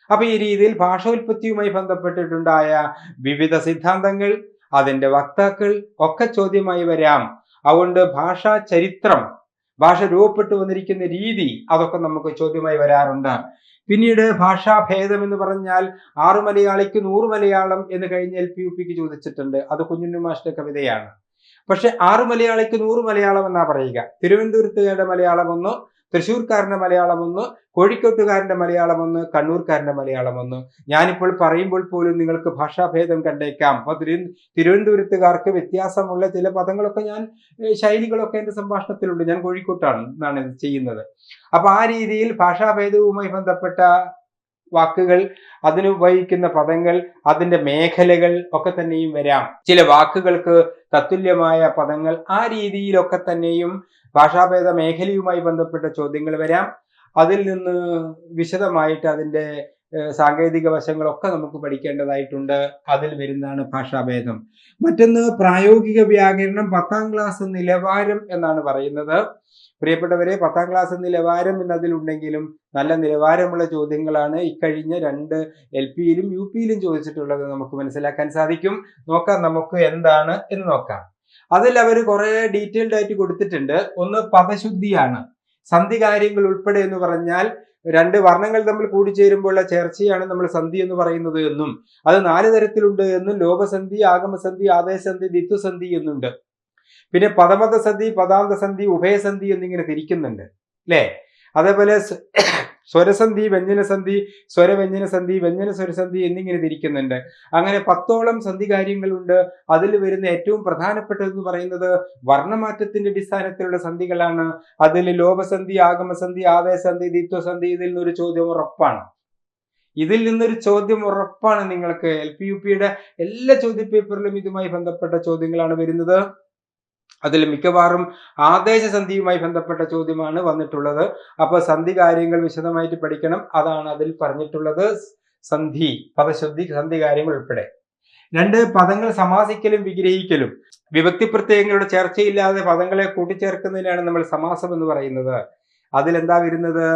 അപ്പൊ ഈ രീതിയിൽ ഭാഷോൽപത്തിയുമായി ബന്ധപ്പെട്ടിട്ടുണ്ടായ വിവിധ സിദ്ധാന്തങ്ങൾ, അതിന്റെ വക്താക്കൾ ഒക്കെ ചോദ്യമായി വരാം. അതുകൊണ്ട് ഭാഷാ ചരിത്രം, ഭാഷ രൂപപ്പെട്ടു വന്നിരിക്കുന്ന രീതി, അതൊക്കെ നമുക്ക് ചോദ്യമായി വരാറുണ്ട്. പിന്നീട് ഭാഷാഭേദം എന്ന് പറഞ്ഞാൽ 6 മലയാളിക്ക് 100 മലയാളം എന്ന് കഴിഞ്ഞ LP-UPക്ക് ചോദിച്ചിട്ടുണ്ട്. അത് കുഞ്ഞുണ്ണി മാഷിന്റെ കവിതയാണ്. പക്ഷെ 6 മലയാളിക്ക് 100 മലയാളം എന്നാ പറയുക. തിരുവനന്തപുരത്തുകാരുടെ മലയാളം ഒന്ന്, തൃശ്ശൂർക്കാരന്റെ മലയാളം ഒന്ന്, കോഴിക്കോട്ടുകാരന്റെ മലയാളം ഒന്ന്, കണ്ണൂർക്കാരന്റെ മലയാളം ഒന്ന്. ഞാനിപ്പോൾ പറയുമ്പോൾ പോലും നിങ്ങൾക്ക് ഭാഷാഭേദം കണ്ടേക്കാം. അപ്പൊ തിരുവനന്തപുരത്തുകാർക്ക് വ്യത്യാസമുള്ള ചില പദങ്ങളൊക്കെ ശൈലികളൊക്കെ എന്റെ സംഭാഷണത്തിലുണ്ട്. ഞാൻ കോഴിക്കോട്ടാണ് എന്നാണ് ഇത് ചെയ്യുന്നത്. അപ്പൊ ആ രീതിയിൽ ഭാഷാഭേദവുമായി ബന്ധപ്പെട്ട വാക്കുകൾ, അതിന് ഉപയോഗിക്കുന്ന പദങ്ങൾ, അതിന്റെ മേഖലകൾ ഒക്കെ തന്നെയും വരാം. ചില വാക്കുകൾക്ക് തത്തുല്യമായ പദങ്ങൾ, ആ രീതിയിലൊക്കെ തന്നെയും ഭാഷാഭേദ മേഖലയുമായി ബന്ധപ്പെട്ട ചോദ്യങ്ങൾ വരാം. അതിൽ നിന്ന് വിശദമായിട്ട് അതിന്റെ സാങ്കേതിക വശങ്ങളൊക്കെ നമുക്ക് പഠിക്കേണ്ടതായിട്ടുണ്ട്. അതിൽ വരുന്നതാണ് ഭാഷാഭേദം. മറ്റൊന്ന് പ്രായോഗിക വ്യാകരണം 10ാം ക്ലാസ് നിലവാരം എന്നാണ് പറയുന്നത്. പ്രിയപ്പെട്ടവരെ, 10ാം ക്ലാസ് നിലവാരം എന്നതിലുണ്ടെങ്കിലും നല്ല നിലവാരമുള്ള ചോദ്യങ്ങളാണ് ഇക്കഴിഞ്ഞ 2 LPയിലും UPയിലും ചോദിച്ചിട്ടുള്ളത്. നമുക്ക് മനസ്സിലാക്കാൻ സാധിക്കും. നോക്കാം നമുക്ക് എന്താണ് എന്ന് നോക്കാം. അതിൽ അവർ കുറെ ഡീറ്റെയിൽഡ് ആയിട്ട് കൊടുത്തിട്ടുണ്ട്. ഒന്ന് പദശുദ്ധിയാണ്. സന്ധി കാര്യങ്ങൾ ഉൾപ്പെടെ എന്ന് പറഞ്ഞാൽ 2 വർണ്ണങ്ങൾ തമ്മിൽ കൂടിച്ചേരുമ്പോഴുള്ള ചേർച്ചയാണ് നമ്മൾ സന്ധി എന്ന് പറയുന്നത് എന്നും, അത് 4 തരത്തിലുണ്ട് എന്നും, ലോപസന്ധി, ആഗമസന്ധി, ആദേശസന്ധി, ദ്വിത്വസന്ധി എന്നുണ്ട്. പിന്നെ പദമതസന്ധി, പദാന്തസന്ധി, ഉഭയസന്ധി എന്നിങ്ങനെ തിരിക്കുന്നുണ്ട് അല്ലേ. അതേപോലെ സ്വരസന്ധി, വ്യഞ്ജനസന്ധി, സ്വരവ്യഞ്ജനസന്ധി, വ്യഞ്ജന സ്വരസന്ധി എന്നിങ്ങനെ തിരിക്കുന്നുണ്ട്. അങ്ങനെ 10ഓളം സന്ധി കാര്യങ്ങളുണ്ട്. അതിൽ വരുന്ന ഏറ്റവും പ്രധാനപ്പെട്ടതെന്ന് പറയുന്നത് വർണ്ണമാറ്റത്തിന്റെ അടിസ്ഥാനത്തിലുള്ള സന്ധികളാണ്. അതിൽ ലോപസന്ധി, ആഗമസന്ധി, ആദേശസന്ധി, ദ്വിത്വസന്ധി, ഇതിൽ നിന്നൊരു ചോദ്യം ഉറപ്പാണ്. നിങ്ങൾക്ക് LP-UPയുടെ എല്ലാ ചോദ്യപേപ്പറിലും ഇതുമായി ബന്ധപ്പെട്ട ചോദ്യങ്ങളാണ് വരുന്നത്. അതിൽ മിക്കവാറും ആദേശസന്ധിയുമായി ബന്ധപ്പെട്ട ചോദ്യമാണ് വന്നിട്ടുള്ളത്. അപ്പൊ സന്ധി കാര്യങ്ങൾ വിശദമായിട്ട് പഠിക്കണം. അതാണ് അതിൽ പറഞ്ഞിട്ടുള്ളത്. സന്ധി, പദശുദ്ധി, സന്ധി കാര്യങ്ങൾ ഉൾപ്പെടെ. 2 പദങ്ങൾ സമാസിക്കലും വിഗ്രഹിക്കലും. വിഭക്തി പ്രത്യയങ്ങളുടെ ചേർച്ചയില്ലാതെ പദങ്ങളെ കൂട്ടിച്ചേർക്കുന്നതിനാണ് നമ്മൾ സമാസം എന്ന് പറയുന്നത്. അതിലെന്താ വരുന്നത്?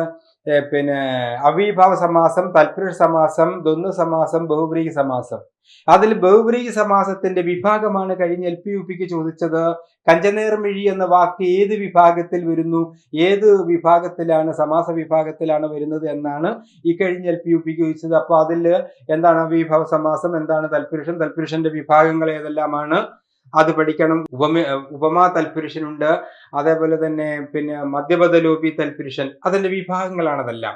അവ്യയീഭാവ സമാസം, തൽപുരുഷ സമാസം, ദ്വന്ദ്വ സമാസം, ബഹുബ്രീഹി സമാസം. അതിൽ ബഹുബ്രീഹി സമാസത്തിന്റെ വിഭാഗമാണ് കഴിഞ്ഞ LP-UPക്ക് ചോദിച്ചത്. കഞ്ചനേർമിഴി എന്ന വാക്ക് ഏത് വിഭാഗത്തിൽ വരുന്നു, ഏത് വിഭാഗത്തിലാണ്, സമാസ വിഭാഗത്തിലാണ് വരുന്നത് എന്നാണ് ഈ കഴിഞ്ഞ LP-UPക്ക് ചോദിച്ചത്. അപ്പൊ അതിൽ എന്താണ് അവ്യയീഭാവ സമാസം, എന്താണ് തൽപുരുഷൻ, തൽപുരുഷന്റെ വിഭാഗങ്ങൾ ഏതെല്ലാമാണ് അത് പഠിക്കണം. ഉപമാ തൽപുരുഷനുണ്ട്. അതേപോലെ തന്നെ മധ്യപദലോപി തൽപുരുഷൻ, അതിന്റെ വിഭാഗങ്ങളാണതെല്ലാം.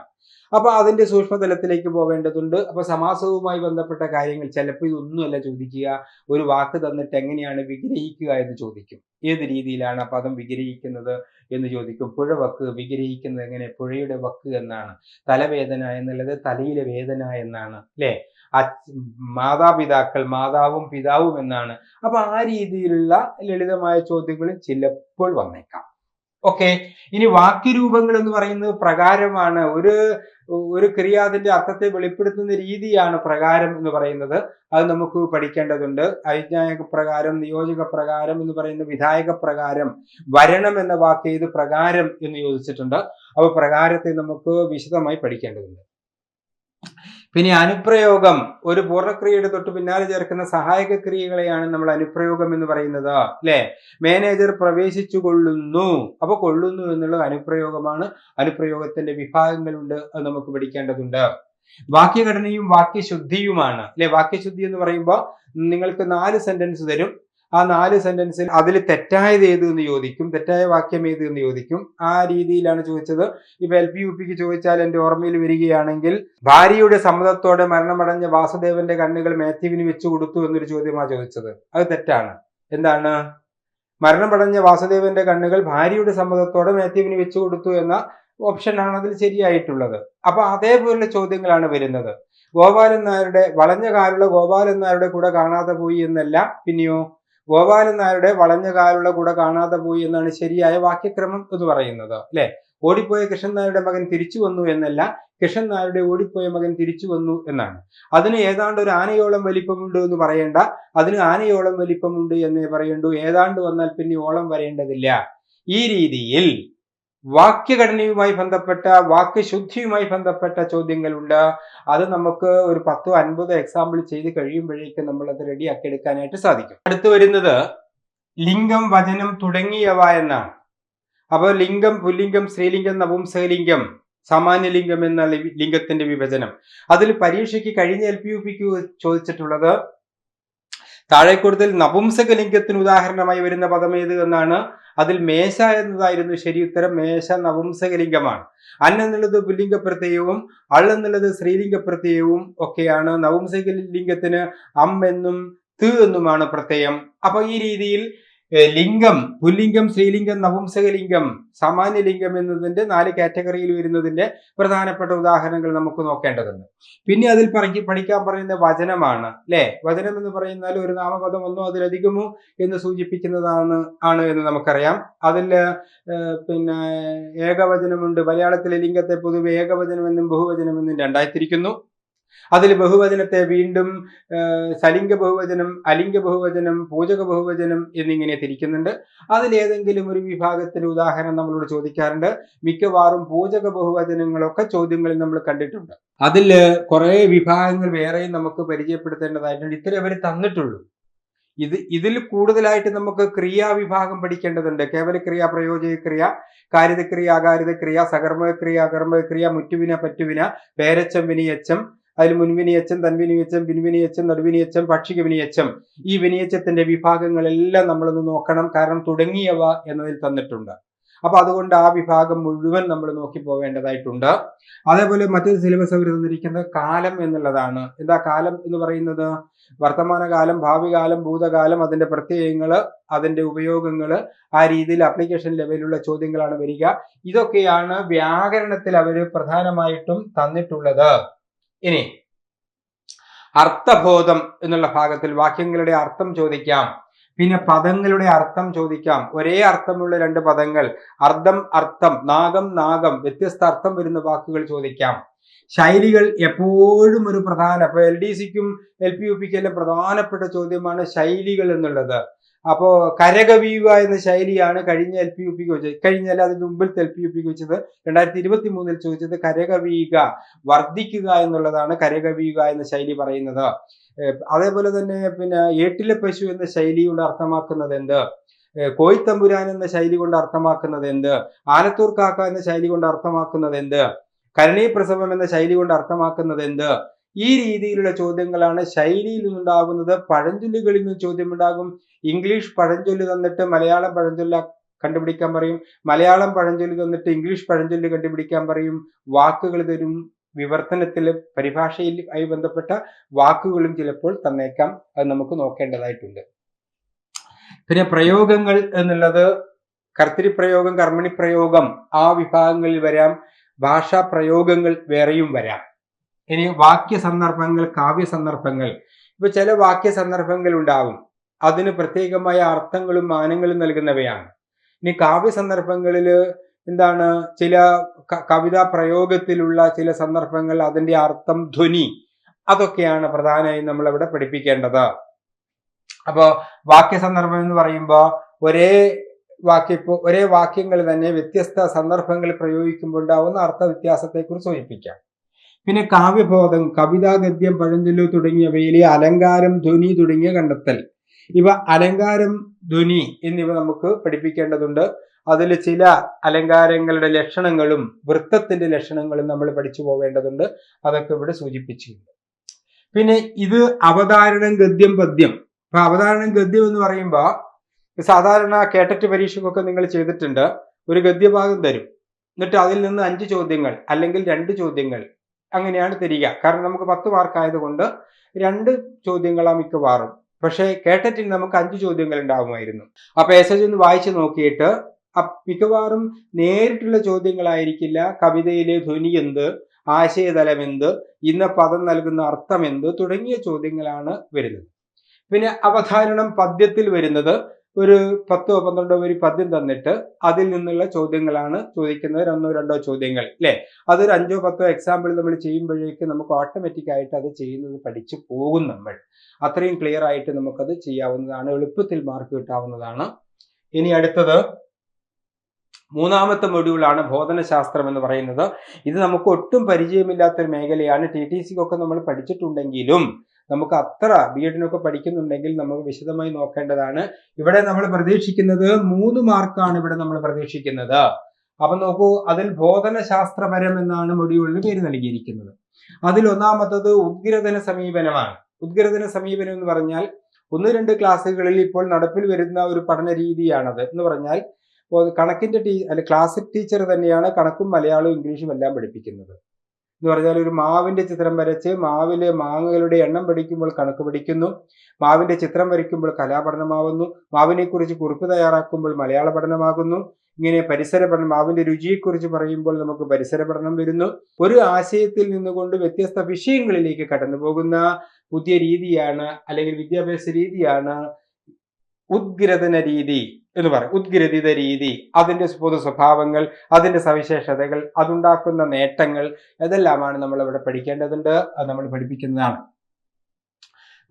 അപ്പൊ അതിന്റെ സൂക്ഷ്മതലത്തിലേക്ക് പോവേണ്ടതുണ്ട്. അപ്പൊ സമാസവുമായി ബന്ധപ്പെട്ട കാര്യങ്ങൾ ചിലപ്പോൾ ഇതൊന്നുമല്ല ചോദിക്കുക. ഒരു വാക്ക് തന്നിട്ട് എങ്ങനെയാണ് വിഗ്രഹിക്കുക എന്ന് ചോദിക്കും. ഏത് രീതിയിലാണ് ആ പദം വിഗ്രഹിക്കുന്നത് എന്ന് ചോദിക്കും. പുഴ വക്ക് വിഗ്രഹിക്കുന്നത് എങ്ങനെ? പുഴയുടെ വക്ക് എന്നാണ്. തലവേദന എന്നുള്ളത് തലയിലെ വേദന എന്നാണ് അല്ലെ. മാതാപിതാക്കൾ മാതാവും പിതാവും എന്നാണ്. അപ്പൊ ആ രീതിയിലുള്ള ലളിതമായ ചോദ്യങ്ങൾ ചിലപ്പോൾ വന്നേക്കാം. ഓക്കെ, ഇനി വാക്യരൂപങ്ങൾ എന്ന് പറയുന്നത് പ്രകാരമാണ്. ഒരു ക്രിയ അതിന്റെ അർത്ഥത്തെ വെളിപ്പെടുത്തുന്ന രീതിയാണ് പ്രകാരം എന്ന് പറയുന്നത്. അത് നമുക്ക് പഠിക്കേണ്ടതുണ്ട്. അവിജ്ഞായക പ്രകാരം, നിയോജക പ്രകാരം എന്ന് പറയുന്ന വിധായക പ്രകാരം. വരണം എന്ന വാക്ക് ഏത് പ്രകാരം എന്ന് ചോദിച്ചിട്ടുണ്ട്. അപ്പൊ പ്രകാരത്തെ നമുക്ക് വിശദമായി പഠിക്കേണ്ടതുണ്ട്. പിന്നെ അനുപ്രയോഗം, ഒരു പൂർണ്ണക്രിയയുടെ തൊട്ട് പിന്നാലെ ചേർക്കുന്ന സഹായക ക്രിയകളെയാണ് നമ്മൾ അനുപ്രയോഗം എന്ന് പറയുന്നത് അല്ലെ. മാനേജർ പ്രവേശിച്ചു കൊള്ളുന്നു, അപ്പൊ കൊള്ളുന്നു എന്നുള്ളത് അനുപ്രയോഗമാണ്. അനുപ്രയോഗത്തിന്റെ വിഭാഗങ്ങളുണ്ട്, അത് നമുക്ക് പഠിക്കേണ്ടതുണ്ട്. വാക്യഘടനയും വാക്യശുദ്ധിയുമാണ് അല്ലെ. വാക്യശുദ്ധി എന്ന് പറയുമ്പോൾ നിങ്ങൾക്ക് 4 സെന്റൻസ് തരും. ആ 4 സെന്റൻസിൽ അതിൽ തെറ്റായത് ഏത് എന്ന് ചോദിക്കും, തെറ്റായ വാക്യം ഏത് എന്ന് ചോദിക്കും. ആ രീതിയിലാണ് ചോദിച്ചത്. ഇപ്പൊ LP-UPക്ക് ചോദിച്ചാൽ എന്റെ ഓർമ്മയിൽ വരികയാണെങ്കിൽ, ഭാര്യയുടെ സമ്മതത്തോടെ മരണമടഞ്ഞ വാസുദേവന്റെ കണ്ണുകൾ മാത്യുവിന് വെച്ചു കൊടുത്തു എന്നൊരു ചോദ്യമാണ് ചോദിച്ചത്. അത് തെറ്റാണ്. എന്താണ്? മരണമടഞ്ഞ വാസുദേവന്റെ കണ്ണുകൾ ഭാര്യയുടെ സമ്മതത്തോടെ മാത്യുവിന് വെച്ചു കൊടുത്തു എന്ന ഓപ്ഷനാണ് അതിൽ ശരിയായിട്ടുള്ളത്. അപ്പൊ അതേപോലുള്ള ചോദ്യങ്ങളാണ് വരുന്നത്. ഗോപാലൻ നായരുടെ വളഞ്ഞ കാലുള്ള ഗോപാലൻ നായരുടെ കൂടെ കാണാതെ പോയി എന്നല്ല, പിന്നെയോ ഗോപാലൻ നായരുടെ വളഞ്ഞ കാലുള്ള കൂടെ കാണാതെ പോയി എന്നാണ് ശരിയായ വാക്യക്രമം എന്ന് പറയുന്നത് അല്ലെ. ഓടിപ്പോയ കൃഷ്ണൻ നായരുടെ മകൻ തിരിച്ചു വന്നു എന്നല്ല, കൃഷ്ണൻ നായരുടെ ഓടിപ്പോയ മകൻ തിരിച്ചു വന്നു എന്നാണ്. അതിന് ഏതാണ്ട് ഒരു ആനയോളം വലിപ്പമുണ്ട് എന്ന് പറയേണ്ട, അതിന് ആനയോളം വലിപ്പമുണ്ട് എന്നേ പറയേണ്ടൂ. ഏതാണ്ട് വന്നാൽ പിന്നെ ഓളം വരേണ്ടതില്ല. ഈ രീതിയിൽ വാക്യഘടനയുമായി ബന്ധപ്പെട്ട, വാക്യശുദ്ധിയുമായി ബന്ധപ്പെട്ട ചോദ്യങ്ങളുണ്ട്. അത് നമുക്ക് ഒരു 10-50 എക്സാമ്പിൾ ചെയ്ത് കഴിയുമ്പോഴേക്കും നമ്മൾ അത് റെഡിയാക്കി എടുക്കാനായിട്ട് സാധിക്കും. അടുത്ത് വരുന്നത് ലിംഗം, വചനം തുടങ്ങിയവ എന്നാണ്. അപ്പോൾ ലിംഗം, പുല്ലിംഗം, സ്ത്രീലിംഗം, നപുംസകലിംഗം, സാമാന്യലിംഗം എന്ന ലിംഗത്തിന്റെ വിഭജനം. അതിൽ പരീക്ഷയ്ക്ക് കഴിഞ്ഞ LPUP ചോദിച്ചിട്ടുള്ളത് താഴെക്കൂടുതൽ നപുംസകലിംഗത്തിന് ഉദാഹരണമായി വരുന്ന പദം ഏത് എന്നാണ്. അതിൽ മേശ എന്നതായിരുന്നു ശരി ഉത്തരം. മേശ നപുംസകലിംഗമാണ്. അൻ എന്നുള്ളത് പുല്ലിംഗ പ്രത്യയവും അൾ എന്നുള്ളത് സ്ത്രീലിംഗ പ്രത്യയവും ഒക്കെയാണ്. നപുംസകലിംഗത്തിന് അം എന്നും ത് എന്നുമാണ് പ്രത്യയം. അപ്പൊ ഈ രീതിയിൽ ലിംഗം, പുല്ലിംഗം, സ്ത്രീലിംഗം, നപുംസകലിംഗം, സാമാന്യലിംഗം എന്നതിന്റെ 4 കാറ്റഗറിയിൽ വരുന്നതിന്റെ പ്രധാനപ്പെട്ട ഉദാഹരണങ്ങൾ നമുക്ക് നോക്കേണ്ടതുണ്ട്. പിന്നെ അതിൽ പഠിക്കാൻ പറയുന്ന വചനമാണ് അല്ലെ. വചനം എന്ന് പറയുന്നാൽ ഒരു നാമപദം ഒന്നോ അതിലധികമോ എന്ന് സൂചിപ്പിക്കുന്നതാണ് എന്ന് നമുക്കറിയാം. അതിൽ പിന്നെ ഏകവചനമുണ്ട്. മലയാളത്തിലെ ലിംഗത്തെ പൊതുവെ ഏകവചനമെന്നും ബഹുവചനമെന്നും രണ്ടായി തിരിക്കുന്നു. അതിൽ ബഹുവചനത്തെ വീണ്ടും സലിംഗ ബഹുവചനം, അലിംഗ ബഹുവചനം, പൂജക ബഹുവചനം എന്നിങ്ങനെ തിരിക്കുന്നുണ്ട്. അതിലേതെങ്കിലും ഒരു വിഭാഗത്തിന്റെ ഉദാഹരണം നമ്മളോട് ചോദിക്കാറുണ്ട്. മിക്കവാറും പൂജക ബഹുവചനങ്ങളൊക്കെ ചോദ്യങ്ങളിൽ നമ്മൾ കണ്ടിട്ടുണ്ട്. അതിൽ കുറെ വിഭാഗങ്ങൾ വേറെയും നമുക്ക് പരിചയപ്പെടുത്തേണ്ടതായിട്ടുണ്ട്. ഇത്രയും അവർ തന്നിട്ടുള്ളൂ. ഇതിൽ കൂടുതലായിട്ട് നമുക്ക് ക്രിയാവിഭാഗം പഠിക്കേണ്ടതുണ്ട്. കേവലക്രിയ, പ്രയോജകക്രിയ, കാരിതക്രിയ, അകാരിതക്രിയ, സകർമ്മക്രിയ, അകർമ്മക്രിയ, മുറ്റുവിന, പറ്റുവിന, പേരച്ചം, വിനിയച്ചം, അതിൽ മുൻവിനിയച്ചം, തൻവിനിയച്ചം, പിൻവിനിയച്ചം, നടുവിനിയച്ചം, പക്ഷിക വിനിയച്ചം. ഈ വിനിയച്ചത്തിന്റെ വിഭാഗങ്ങളെല്ലാം നമ്മളൊന്ന് നോക്കണം. കാരണം തുടങ്ങിയവ എന്നതിൽ തന്നിട്ടുണ്ട്. അപ്പൊ അതുകൊണ്ട് ആ വിഭാഗം മുഴുവൻ നമ്മൾ നോക്കി പോവേണ്ടതായിട്ടുണ്ട്. അതേപോലെ മറ്റൊരു സിലബസ് അവർ തന്നിരിക്കുന്നത് കാലം എന്നുള്ളതാണ്. എന്താ കാലം എന്ന് പറയുന്നത്? വർത്തമാനകാലം, ഭാവികാലം, ഭൂതകാലം, അതിന്റെ പ്രത്യയങ്ങൾ, അതിന്റെ ഉപയോഗങ്ങൾ, ആ രീതിയിൽ ആപ്ലിക്കേഷൻ ലെവലിലുള്ള ചോദ്യങ്ങളാണ് വരിക. ഇതൊക്കെയാണ് വ്യാകരണത്തിൽ അവർ പ്രധാനമായിട്ടും തന്നിട്ടുള്ളത്. ഇനി അർത്ഥബോധം എന്നുള്ള ഭാഗത്തിൽ വാക്യങ്ങളുടെ അർത്ഥം ചോദിക്കാം. പിന്നെ പദങ്ങളുടെ അർത്ഥം ചോദിക്കാം. ഒരേ അർത്ഥമുള്ള 2 പദങ്ങൾ, അർദ്ധം, അർത്ഥം, നാഗം, നാഗം, വ്യത്യസ്ത അർത്ഥം വരുന്ന വാക്കുകൾ ചോദിക്കാം. ശൈലികൾ എപ്പോഴും ഒരു പ്രധാന, ഇപ്പൊ LDCക്കും LPUPക്കും എല്ലാം പ്രധാനപ്പെട്ട ചോദ്യമാണ് ശൈലികൾ എന്നുള്ളത്. അപ്പോ കരകവിയുക എന്ന ശൈലിയാണ് കഴിഞ്ഞ LPUPക്ക് വെച്ചത്. കഴിഞ്ഞാൽ അതിന് മുമ്പിലത്തെ LPUPക്ക് വെച്ചത് 2023 ചോദിച്ചത് കരകവിയുക, വർദ്ധിക്കുക എന്നുള്ളതാണ് കരകവിയുക എന്ന ശൈലി പറയുന്നത്. അതേപോലെ തന്നെ പിന്നെ ഏട്ടിലെ പശു എന്ന ശൈലി കൊണ്ട് അർത്ഥമാക്കുന്നത് എന്ത്? കോയിത്തമ്പുരാൻ എന്ന ശൈലി കൊണ്ട് അർത്ഥമാക്കുന്നത് എന്ത്? ആലത്തൂർ കാക്ക എന്ന ശൈലി കൊണ്ട് അർത്ഥമാക്കുന്നത് എന്ത്? കരണീ പ്രസവം എന്ന ശൈലി കൊണ്ട് അർത്ഥമാക്കുന്നത് എന്ത്? ഈ രീതിയിലുള്ള ചോദ്യങ്ങളാണ് ശൈലിയിൽ നിന്നുണ്ടാകുന്നത്. പഴഞ്ചൊല്ലുകളിൽ നിന്ന് ചോദ്യമുണ്ടാകും. ഇംഗ്ലീഷ് പഴഞ്ചൊല്ല് തന്നിട്ട് മലയാളം പഴഞ്ചൊല്ല് കണ്ടുപിടിക്കാൻ പറയും. മലയാളം പഴഞ്ചൊല്ല് തന്നിട്ട് ഇംഗ്ലീഷ് പഴഞ്ചൊല്ല് കണ്ടുപിടിക്കാൻ പറയും. വാക്കുകൾ തരും. വിവർത്തനത്തിൽ പരിഭാഷയിൽ ആയി ബന്ധപ്പെട്ട വാക്കുകളും ചിലപ്പോൾ തന്നേക്കാം. അത് നമുക്ക് നോക്കേണ്ടതായിട്ടുണ്ട്. പിന്നെ പ്രയോഗങ്ങൾ എന്നുള്ളത് കർത്തരി പ്രയോഗം, കർമ്മണി പ്രയോഗം, ആ വിഭാഗങ്ങളിൽ വരാം. ഭാഷാ പ്രയോഗങ്ങൾ വേറെയും വരാം. ഇനി വാക്യ സന്ദർഭങ്ങൾ, കാവ്യ സന്ദർഭങ്ങൾ. ഇപ്പൊ ചില വാക്യ സന്ദർഭങ്ങൾ ഉണ്ടാവും, അതിന് പ്രത്യേകമായ അർത്ഥങ്ങളും മാനങ്ങളും നൽകുന്നവയാണ്. ഇനി കാവ്യ സന്ദർഭങ്ങളിൽ എന്താണ്? ചില കവിതാ പ്രയോഗത്തിലുള്ള ചില സന്ദർഭങ്ങൾ, അതിന്റെ അർത്ഥം, ധ്വനി, അതൊക്കെയാണ് പ്രധാനമായും നമ്മൾ ഇവിടെ പഠിപ്പിക്കേണ്ടത്. അപ്പോ വാക്യ സന്ദർഭം എന്ന് പറയുമ്പോൾ ഒരേ വാക്യങ്ങൾ തന്നെ വ്യത്യസ്ത സന്ദർഭങ്ങളിൽ പ്രയോഗിക്കുമ്പോൾ ഉണ്ടാവുന്ന അർത്ഥ വ്യത്യാസത്തെക്കുറിച്ച് സൂചിപ്പിക്കാം. പിന്നെ കാവ്യബോധം, കവിത, ഗദ്യം, പഴഞ്ചൊല്ലു തുടങ്ങിയവയിലെ അലങ്കാരം, ധ്വനി തുടങ്ങിയ കണ്ടെത്തൽ. ഇവ അലങ്കാരം, ധ്വനി എന്നിവ നമുക്ക് പഠിപ്പിക്കേണ്ടതുണ്ട്. അതിൽ ചില അലങ്കാരങ്ങളുടെ ലക്ഷണങ്ങളും വൃത്തത്തിന്റെ ലക്ഷണങ്ങളും നമ്മൾ പഠിച്ചു പോവേണ്ടതുണ്ട്. അതൊക്കെ ഇവിടെ സൂചിപ്പിച്ചിട്ടുണ്ട്. പിന്നെ ഇത് അവതാരണം, ഗദ്യം, പദ്യം. അപ്പൊ അവതാരണം, ഗദ്യം എന്ന് പറയുമ്പോൾ സാധാരണ കേട്ടറ്റ് പരീക്ഷയ്ക്കൊക്കെ നിങ്ങൾ ചെയ്തിട്ടുണ്ട്. ഒരു ഗദ്യഭാഗം തരും, എന്നിട്ട് അതിൽ നിന്ന് 5 ചോദ്യങ്ങൾ അല്ലെങ്കിൽ 2 ചോദ്യങ്ങൾ അങ്ങനെയാണ് തരിക. കാരണം നമുക്ക് 10 മാർക്ക് ആയതുകൊണ്ട് 2 ചോദ്യങ്ങളാ മിക്കവാറും. പക്ഷേ കേട്ടറ്റിൽ നമുക്ക് 5 ചോദ്യങ്ങൾ ഉണ്ടാവുമായിരുന്നു. ആ പാസേജ് ഒന്ന് വായിച്ചു നോക്കിയിട്ട് മിക്കവാറും നേരിട്ടുള്ള ചോദ്യങ്ങളായിരിക്കില്ല. കവിതയിലെ ധ്വനി എന്ത്, ആശയതലം എന്ത്, ഇന്ന പദം നൽകുന്ന അർത്ഥം എന്ത് തുടങ്ങിയ ചോദ്യങ്ങളാണ് വരുന്നത്. പിന്നെ അവതാരണം പദ്യത്തിൽ വരുന്നത് ഒരു 10 ഓ 12 വരി പദ്യം തന്നിട്ട് അതിൽ നിന്നുള്ള ചോദ്യങ്ങളാണ് ചോദിക്കുന്നത്. 1 2 ചോദ്യങ്ങൾ അല്ലെ. അതൊരു 5 10 എക്സാമ്പിൾ നമ്മൾ ചെയ്യുമ്പോഴേക്ക് നമുക്ക് ഓട്ടോമാറ്റിക് ആയിട്ട് അത് ചെയ്യുന്നത് പഠിച്ചു പോകും. നമ്മൾ അത്രയും ക്ലിയർ ആയിട്ട് നമുക്കത് ചെയ്യാവുന്നതാണ്. എളുപ്പത്തിൽ മാർക്ക് കിട്ടാവുന്നതാണ്. ഇനി അടുത്തത് 3ാമത്തെ മൊഡ്യൂളാണ് ബോധനശാസ്ത്രം എന്ന് പറയുന്നത്. ഇത് നമുക്ക് ഒട്ടും പരിചയമില്ലാത്തൊരു മേഖലയാണ്. TTCക്കൊക്കെ നമ്മൾ പഠിച്ചിട്ടുണ്ടെങ്കിലും നമുക്ക് അത്ര ബി.എഡിനൊക്കെ പഠിക്കുന്നുണ്ടെങ്കിൽ നമുക്ക് വിശദമായി നോക്കേണ്ടതാണ്. ഇവിടെ നമ്മൾ പ്രതീക്ഷിക്കുന്നത് 3 മാർക്കാണ് ഇവിടെ നമ്മൾ പ്രതീക്ഷിക്കുന്നത്. അപ്പൊ നോക്കൂ, അതിൽ ബോധനശാസ്ത്രപരം എന്നാണ് മൊഡ്യൂളിന് പേര് നൽകിയിരിക്കുന്നത്. അതിൽ ഒന്നാമത്തത് ഉദ്ഗ്രഥന സമീപനമാണ്. ഉദ്ഗ്രഥന സമീപനം എന്ന് പറഞ്ഞാൽ 1-2 ക്ലാസ്സുകളിൽ ഇപ്പോൾ നടപ്പിൽ വരുന്ന ഒരു പഠന രീതിയാണത്. എന്ന് പറഞ്ഞാൽ കണക്കിന്റെ ക്ലാസ് ടീച്ചർ തന്നെയാണ് കണക്കും മലയാളവും ഇംഗ്ലീഷും എല്ലാം പഠിപ്പിക്കുന്നത്. എന്ന് പറഞ്ഞാൽ ഒരു മാവിന്റെ ചിത്രം വരച്ച് മാവിലെ മാങ്ങകളുടെ എണ്ണം പഠിക്കുമ്പോൾ കണക്ക് പഠിക്കുന്നു, മാവിന്റെ ചിത്രം വരയ്ക്കുമ്പോൾ കലാപഠനമാവുന്നു, മാവിനെ കുറിച്ച് കുറിപ്പ് തയ്യാറാക്കുമ്പോൾ മലയാള പഠനമാകുന്നു. ഇങ്ങനെ പരിസര പഠനം, മാവിന്റെ രുചിയെക്കുറിച്ച് പറയുമ്പോൾ നമുക്ക് പരിസര പഠനം വരുന്നു. ഒരു ആശയത്തിൽ നിന്നുകൊണ്ട് വ്യത്യസ്ത വിഷയങ്ങളിലേക്ക് കടന്നു പോകുന്ന പുതിയ രീതിയാണ്, അല്ലെങ്കിൽ വിദ്യാഭ്യാസ രീതിയാണ് ഉദ്ഗ്രഥന രീതി എന്ന് പറയും. ഉദ്ഗ്രഥിത രീതി, അതിന്റെ പൊതു സ്വഭാവങ്ങൾ, അതിന്റെ സവിശേഷതകൾ, അതുണ്ടാക്കുന്ന നേട്ടങ്ങൾ, ഇതെല്ലാമാണ് നമ്മൾ ഇവിടെ പഠിക്കേണ്ടതുണ്ട്. അത് നമ്മൾ പഠിപ്പിക്കുന്നതാണ്.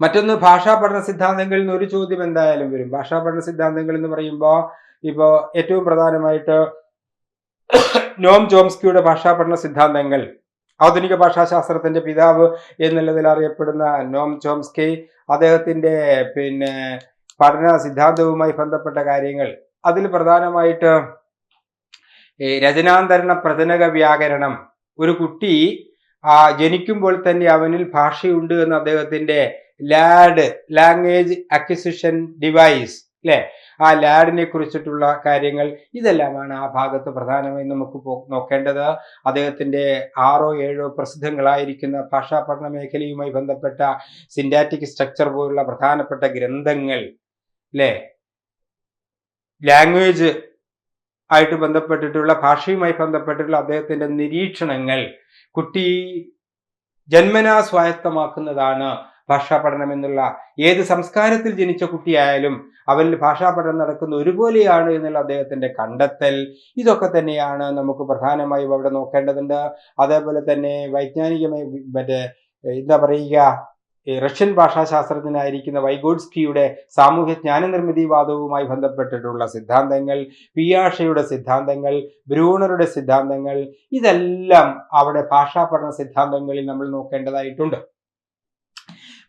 മറ്റൊന്ന് ഭാഷാ പഠന സിദ്ധാന്തങ്ങളിൽ നിന്ന് ഒരു ചോദ്യം എന്തായാലും വരും. ഭാഷാ പഠന സിദ്ധാന്തങ്ങൾ എന്ന് പറയുമ്പോൾ ഇപ്പോ ഏറ്റവും പ്രധാനമായിട്ട് നോം ചോംസ്കിയുടെ ഭാഷാ പഠന സിദ്ധാന്തങ്ങൾ, ആധുനിക ഭാഷാശാസ്ത്രത്തിന്റെ പിതാവ് എന്നുള്ളതിൽ അറിയപ്പെടുന്ന നോം ചോംസ്കി, അദ്ദേഹത്തിന്റെ പഠന സിദ്ധാന്തവുമായി ബന്ധപ്പെട്ട കാര്യങ്ങൾ, അതിൽ പ്രധാനമായിട്ട് രചനാന്തരണ പ്രജനക വ്യാകരണം, ഒരു കുട്ടി ജനിക്കുമ്പോൾ തന്നെ അവനിൽ ഭാഷയുണ്ട് എന്ന് അദ്ദേഹത്തിന്റെ ലാംഗ്വേജ് അക്വിസിഷൻ ഡിവൈസ് അല്ലെ, ആ ലാഡിനെ കുറിച്ചിട്ടുള്ള കാര്യങ്ങൾ, ഇതെല്ലാമാണ് ആ ഭാഗത്ത് പ്രധാനമായും നമുക്ക് നോക്കേണ്ടത്. അദ്ദേഹത്തിന്റെ 6-7 പ്രസിദ്ധങ്ങളായിരിക്കുന്ന ഭാഷാ പഠന മേഖലയുമായി ബന്ധപ്പെട്ട സിൻറ്റാറ്റിക് സ്ട്രക്ചർ പോലുള്ള പ്രധാനപ്പെട്ട ഗ്രന്ഥങ്ങൾ അല്ലെ, ലാംഗ്വേജ് ആയിട്ട് ബന്ധപ്പെട്ടിട്ടുള്ള, ഭാഷയുമായി ബന്ധപ്പെട്ടിട്ടുള്ള അദ്ദേഹത്തിന്റെ നിരീക്ഷണങ്ങൾ, കുട്ടി ജന്മനാ സ്വായത്തമാക്കുന്നതാണ് ഭാഷാ പഠനം എന്നുള്ള. ഏത് സംസ്കാരത്തിൽ ജനിച്ച കുട്ടിയായാലും അവരിൽ ഭാഷാ പഠനം നടക്കുന്ന ഒരുപോലെയാണ് എന്നുള്ള അദ്ദേഹത്തിന്റെ കണ്ടെത്തൽ, ഇതൊക്കെ തന്നെയാണ് നമുക്ക് പ്രധാനമായും അവിടെ നോക്കേണ്ടതുണ്ട്. അതേപോലെ തന്നെ വൈജ്ഞാനികമായി എന്താ പറയുക, റഷ്യൻ ഭാഷാശാസ്ത്രജ്ഞനായിരിക്കുന്ന വൈഗോഡ്സ്കിയുടെ സാമൂഹ്യ ജ്ഞാനനിർമ്മിതിവാദവുമായി ബന്ധപ്പെട്ടിട്ടുള്ള സിദ്ധാന്തങ്ങൾ, പിയാഷയുടെ സിദ്ധാന്തങ്ങൾ, ബ്രൂണറുടെ സിദ്ധാന്തങ്ങൾ, ഇതെല്ലാം അവിടെ ഭാഷാ പഠന സിദ്ധാന്തങ്ങളിൽ നമ്മൾ നോക്കേണ്ടതായിട്ടുണ്ട്.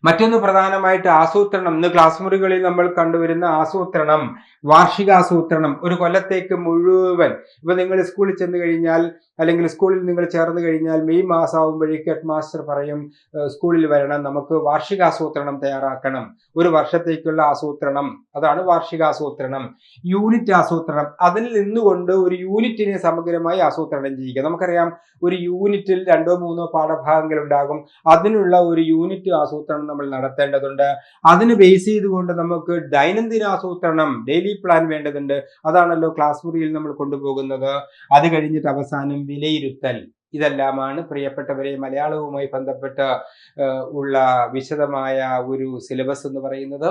മറ്റൊന്ന് പ്രധാനമായിട്ട് ആസൂത്രണം. ഇന്ന് ക്ലാസ് മുറികളിൽ നമ്മൾ കണ്ടുവരുന്ന ആസൂത്രണം, വാർഷികാസൂത്രണം, ഒരു കൊല്ലത്തേക്ക് മുഴുവൻ. ഇപ്പൊ നിങ്ങൾ സ്കൂളിൽ ചെന്ന് കഴിഞ്ഞാൽ, അല്ലെങ്കിൽ സ്കൂളിൽ നിങ്ങൾ ചേർന്ന് കഴിഞ്ഞാൽ മെയ് മാസമാകുമ്പോഴേക്ക് ഹെഡ് മാസ്റ്റർ പറയും സ്കൂളിൽ വരണം, നമുക്ക് വാർഷികാസൂത്രണം തയ്യാറാക്കണം, ഒരു വർഷത്തേക്കുള്ള ആസൂത്രണം, അതാണ് വാർഷികാസൂത്രണം. യൂണിറ്റ് ആസൂത്രണം, അതിൽ നിന്നുകൊണ്ട് ഒരു യൂണിറ്റിനെ സമഗ്രമായി ആസൂത്രണം ചെയ്യുക. നമുക്കറിയാം ഒരു യൂണിറ്റിൽ 2-3 പാഠഭാഗങ്ങൾ ഉണ്ടാകും. അതിനുള്ള ഒരു യൂണിറ്റ് ആസൂത്രണം നമ്മൾ നടത്തേണ്ടതുണ്ട്. അതിന് ബേസ് ചെയ്തുകൊണ്ട് നമുക്ക് ദൈനംദിന ആസൂത്രണം, ഡെയിലി പ്ലാൻ വേണ്ടതുണ്ട്. അതാണല്ലോ ക്ലാസ് മുറിയിൽ നമ്മൾ കൊണ്ടുപോകുന്നത്. അത് കഴിഞ്ഞിട്ട് അവസാനം വിലയിരുത്തൽ. ഇതെല്ലാമാണ് പ്രിയപ്പെട്ടവരെ മലയാളവുമായി ബന്ധപ്പെട്ട് ഉള്ള വിശദമായ ഒരു സിലബസ് എന്ന് പറയുന്നത്.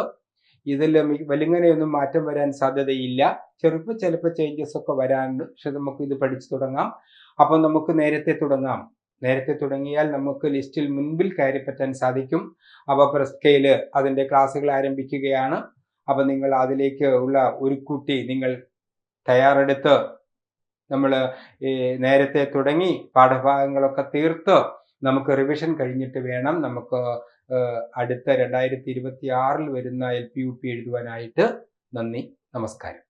ഇതിൽ വലിങ്ങനെയൊന്നും മാറ്റം വരാൻ സാധ്യതയില്ല. ചിലപ്പോൾ ചേഞ്ചസ് ഒക്കെ വരാനുണ്ട്. പക്ഷെ നമുക്ക് ഇത് പഠിച്ചു തുടങ്ങാം. അപ്പം നമുക്ക് നേരത്തെ തുടങ്ങാം. നേരത്തെ തുടങ്ങിയാൽ നമുക്ക് ലിസ്റ്റിൽ മുൻപിൽ കയറി പറ്റാൻ സാധിക്കും. അപ്പോൾ പ്രസ്കയില് അതിൻ്റെ ക്ലാസ്സുകൾ ആരംഭിക്കുകയാണ്. അപ്പം നിങ്ങൾ അതിലേക്ക് ഉള്ള ഒരു കുട്ടി നിങ്ങൾ തയ്യാറെടുത്ത് നമ്മൾ നേരത്തെ തുടങ്ങി പാഠഭാഗങ്ങളൊക്കെ തീർത്ത് നമുക്ക് റിവിഷൻ കഴിഞ്ഞിട്ട് വേണം നമുക്ക് അടുത്ത 2026 വരുന്ന LPUP എഴുതുവാനായിട്ട്. നന്ദി, നമസ്കാരം.